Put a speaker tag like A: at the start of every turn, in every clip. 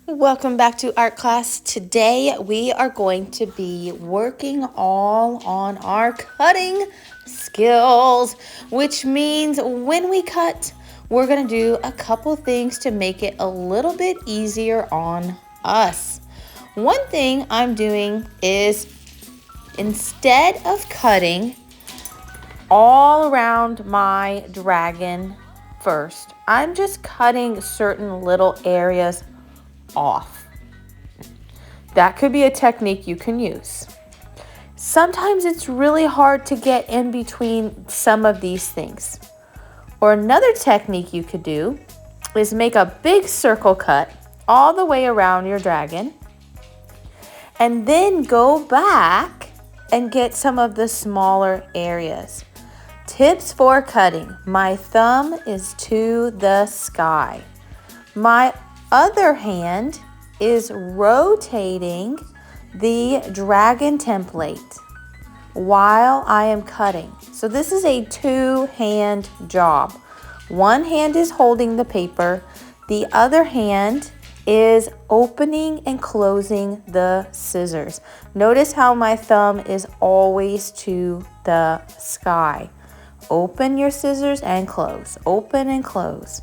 A: Welcome back to art class. Today we are going to be working all on our cutting skills, which means when we cut, we're going to do a couple things to make it a little bit easier on us. One thing I'm doing is instead of cutting all around my dragon first, I'm just cutting certain little areas off. That could be a technique you can use. Sometimes it's really hard to get in between some of these things. Or another technique you could do is make a big circle cut all the way around your dragon and then go back and get some of the smaller areas. Tips for cutting. My thumb is to the sky. My other hand is rotating the dragon template while I am cutting. So this is a two-hand job. One hand is holding the paper. The other hand is opening and closing the scissors. Notice how my thumb is always to the sky. Open your scissors and close. Open and close.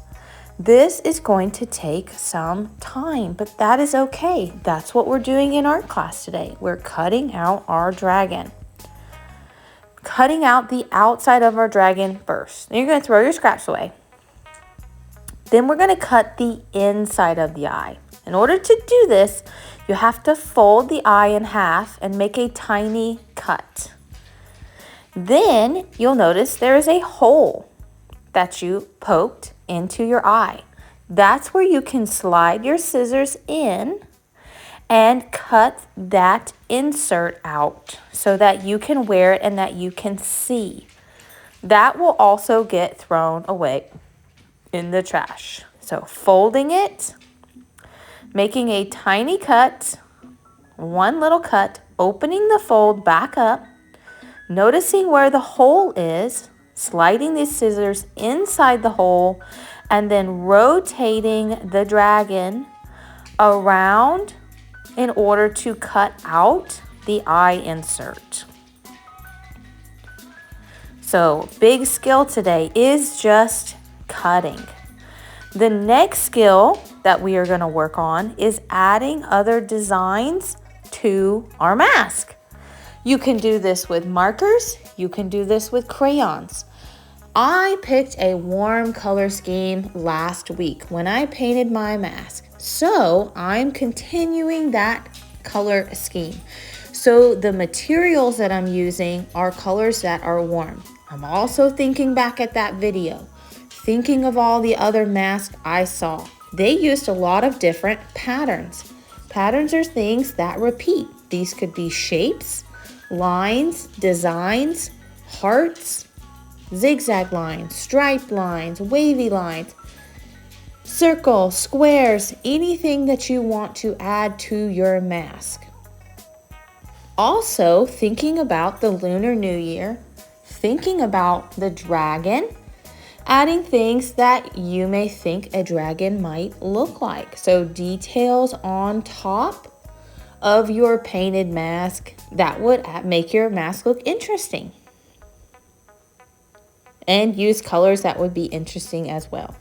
A: This is going to take some time, but that is okay. That's what we're doing in art class today. We're cutting out our dragon. Cutting out the outside of our dragon first. Then you're going to throw your scraps away. Then we're going to cut the inside of the eye. In order to do this, you have to fold the eye in half and make a tiny cut. Then you'll notice there is a hole that you poked into your eye. That's where you can slide your scissors in and cut that insert out so that you can wear it and that you can see. That will also get thrown away in the trash. So folding it, making a tiny cut, one little cut, opening the fold back up, noticing where the hole is, sliding these scissors inside the hole, and then rotating the dragon around in order to cut out the eye insert. So, big skill today is just cutting. The next skill that we are going to work on is adding other designs to our mask. You can do this with markers. You can do this with crayons. I picked a warm color scheme last week when I painted my mask. So I'm continuing that color scheme. So the materials that I'm using are colors that are warm. I'm also thinking back at that video, thinking of all the other masks I saw. They used a lot of different patterns. Patterns are things that repeat. These could be shapes, lines, designs, hearts, zigzag lines, striped lines, wavy lines, circles, squares, anything that you want to add to your mask. Also, thinking about the Lunar New Year, thinking about the dragon, adding things that you may think a dragon might look like. So details on top of your painted mask that would make your mask look interesting. And use colors that would be interesting as well.